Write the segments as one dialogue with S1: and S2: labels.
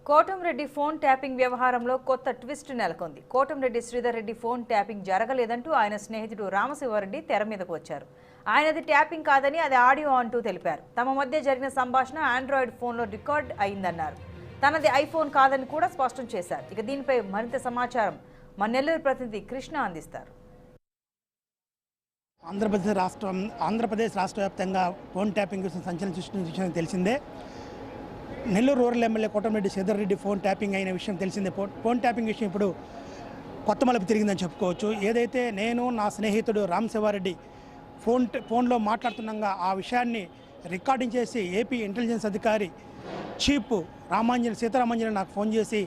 S1: Kotamreddy phone tapping వ్యవహారంలో కొత్త twist నెలకొంది. కోటంరెడ్డి శ్రీధర్ రెడ్డి ఫోన్ ట్యాపింగ్ జరగలేదంటూ ఆయన స్నేహితుడు రామశివారెడ్డి తెర మీదకు వచ్చారు. ఆయనది ట్యాపింగ్ కాదని అది ఆడియో అంటూ తెలిపారు. తమ మధ్య జరిగిన సంభాషణ ఆండ్రాయిడ్ ఫోన్లో రికార్డ్ అయిందన్నారు. తనది ఐఫోన్ కాదని కూడా స్పష్టం చేశారు. ఇక దీనిపై మరింత సమాచారం మా నెల్లూరు ప్రతినిధి కృష్ణ అందిస్తారు.
S2: ఆంధ్రప్రదేశ్ రాష్ట్ర వ్యాప్తంగా ఫోన్ ట్యాపింగ్ సంచలనం సృష్టించిన విషయం తెలిసిందే. Nellore rural MLA Kotamreddy Sridhar Reddy phone tapping అయిన విషయం తెలిసిందే. ఫోన్ ట్యాపింగ్ విషయం ఇప్పుడు కొత్త మలుపు తిరిగిందని చెప్పుకోవచ్చు. ఏదైతే నేను నా స్నేహితుడు రామశివారెడ్డి ఫోన్లో మాట్లాడుతున్నాగా ఆ విషయాన్ని రికార్డింగ్ చేసి ఏపీ ఇంటెలిజెన్స్ అధికారి చీఫ్ సీతారామాంజలి నాకు ఫోన్ చేసి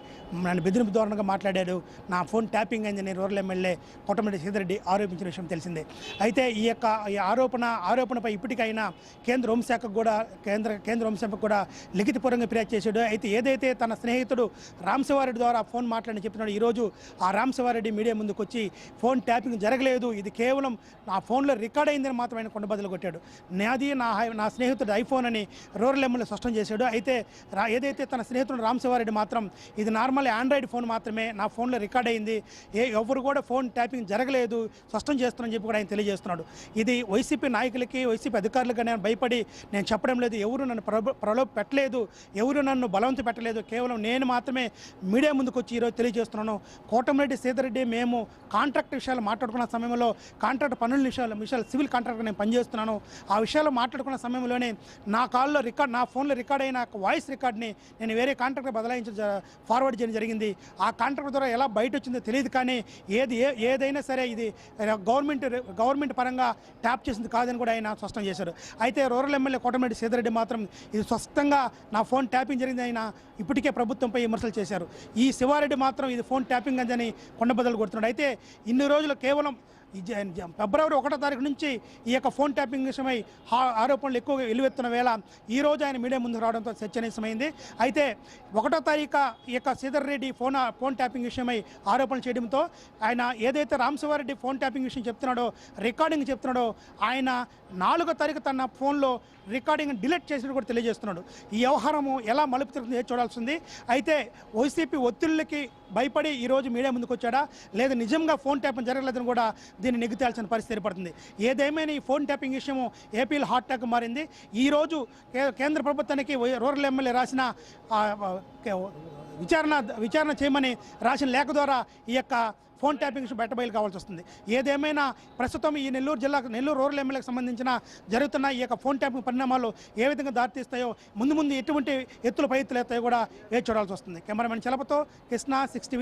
S2: నన్ను బెదిరింపు ధోరణిగా మాట్లాడాడు. నా ఫోన్ ట్యాపింగ్ అయిందని రూరల్ ఎమ్మెల్యే కోటంరెడ్డి శ్రీధర్ రెడ్డి ఆరోపించిన విషయం తెలిసిందే. అయితే ఈ ఆరోపణపై ఇప్పటికైనా కేంద్ర హోంశాఖకు కూడా లిఖితపూర్వకంగా ఫిర్యాదు చేశాడు. అయితే ఏదైతే తన స్నేహితుడు రామశివారెడ్డి ద్వారా ఫోన్ మాట్లాడి చెప్తున్నాడు, ఈరోజు ఆ రామశివారెడ్డి మీడియా ముందుకు వచ్చి ఫోన్ ట్యాపింగ్ జరగలేదు, ఇది కేవలం నా ఫోన్లో రికార్డ్ అయిందని మాత్రం ఆయన కొండబద్దలు కొట్టాడు. నాది నా స్నేహితుడు ఐఫోన్ అని రూరల్ ఎమ్మెల్యే స్పష్టం చేశాడు. అయితే ఏదైతే తన స్నేహితుడు రామశివారెడ్డి మాత్రం ఇది నార్మల్ ఆండ్రాయిడ్ ఫోన్ మాత్రమే, నా ఫోన్లో రికార్డ్ అయింది, ఎవరు కూడా ఫోన్ ట్యాపింగ్ జరగలేదు స్పష్టం చేస్తున్నారని చెప్పి కూడా ఆయన తెలియజేస్తున్నాడు. ఇది వైసీపీ నాయకులకి వైసీపీ అధికారులకు నేను భయపడి నేను చెప్పడం లేదు, ఎవరు నన్ను ప్రలోభ పెట్టలేదు, ఎవరు నన్ను బలవంత పెట్టలేదు, కేవలం నేను మాత్రమే మీడియా ముందుకు వచ్చి ఈరోజు తెలియజేస్తున్నాను. కోటంరెడ్డి శ్రీధర్ రెడ్డి మేము కాంట్రాక్ట్ విషయాలు మాట్లాడుకున్న సమయంలో కాంట్రాక్ట్ పనుల విషయాలు సివిల్ కాంట్రాక్ట్ నేను పనిచేస్తున్నాను. ఆ విషయాలు మాట్లాడుకున్న సమయంలోనే నా ఫోన్లో రికార్డ్ అయిన వాయిస్ రికార్డ్ని నేను వేరే కాంట్రాక్టర్ ఫార్వర్డ్ చేయడం జరిగింది. ఆ కాంట్రాక్టర్ ద్వారా ఎలా బయట వచ్చిందో తెలియదు, కానీ ఏదైనా సరే ఇది గవర్నమెంట్ పరంగా ట్యాప్ చేసింది కాదని కూడా ఆయన స్పష్టం చేశారు. అయితే రూరల్ ఎమ్మెల్యే కోటంరెడ్డి శ్రీధర్ రెడ్డి మాత్రం ఇది స్పష్టంగా నా ఫోన్ ట్యాపింగ్ జరిగింది ఆయన ఇప్పటికే ప్రభుత్వంపై విమర్శలు చేశారు. ఈ శివారెడ్డి మాత్రం ఇది ఫోన్ ట్యాపింగ్ అని కొండబద్దలు కొడుతున్నాడు. అయితే ఇన్ని రోజులు కేవలం ఫిబ్రవరి 1వ తారీఖు నుంచి ఈ యొక్క ఫోన్ ట్యాపింగ్ విషయమై ఆరోపణలు ఎక్కువగా వెలువెత్తున్న వేళ ఈరోజు ఆయన మీడియా ముందుకు రావడంతో చర్చనీయమైంది. అయితే 1వ తారీఖు ఈ యొక్క శ్రీధర్ రెడ్డి ఫోన్ ట్యాపింగ్ విషయమై ఆరోపణలు చేయడంతో ఆయన ఏదైతే రామశివారెడ్డి ఫోన్ ట్యాపింగ్ విషయం రికార్డింగ్ చెప్తున్నాడో ఆయన 4వ తారీఖు తన ఫోన్లో రికార్డింగ్ డిలీట్ చేసినట్టు కూడా తెలియజేస్తున్నాడు. ఈ వ్యవహారము ఎలా మలుపు తిరుగుతుందో చూడాల్సింది. అయితే వైసీపీ ఒత్తిళ్ళకి భయపడి ఈరోజు మీడియా ముందుకు వచ్చాడా, లేదా నిజంగా ఫోన్ ట్యాపింగ్ జరగలేదని కూడా దీన్ని నెగ్గుతేల్సిన పరిస్థితి ఏర్పడుతుంది. ఏదేమైనా ఈ ఫోన్ ట్యాపింగ్ విషయము ఏపీలో హాట్ టాక్ మారింది. ఈరోజు కేంద్ర ప్రభుత్వానికి రూరల్ ఎమ్మెల్యే రాసిన విచారణ చేయమని రాసిన లేఖ ద్వారా ఈ యొక్క ఫోన్ ట్యాపింగ్ బయటబయలు కావాల్సి వస్తుంది. ఏదేమైనా ప్రస్తుతం ఈ నెల్లూరు రూరల్ ఎమ్మెల్యేకి సంబంధించిన జరుగుతున్న ఈ యొక్క ఫోన్ ట్యాపింగ్ పరిణామాలు ఏ విధంగా దారితీస్తాయో, ముందు ఎటువంటి పై ఎత్తులు ఎత్తాయో కూడా చూడాల్సి వస్తుంది. కెమెరామెన్ చలపతో కృష్ణ 6 TV.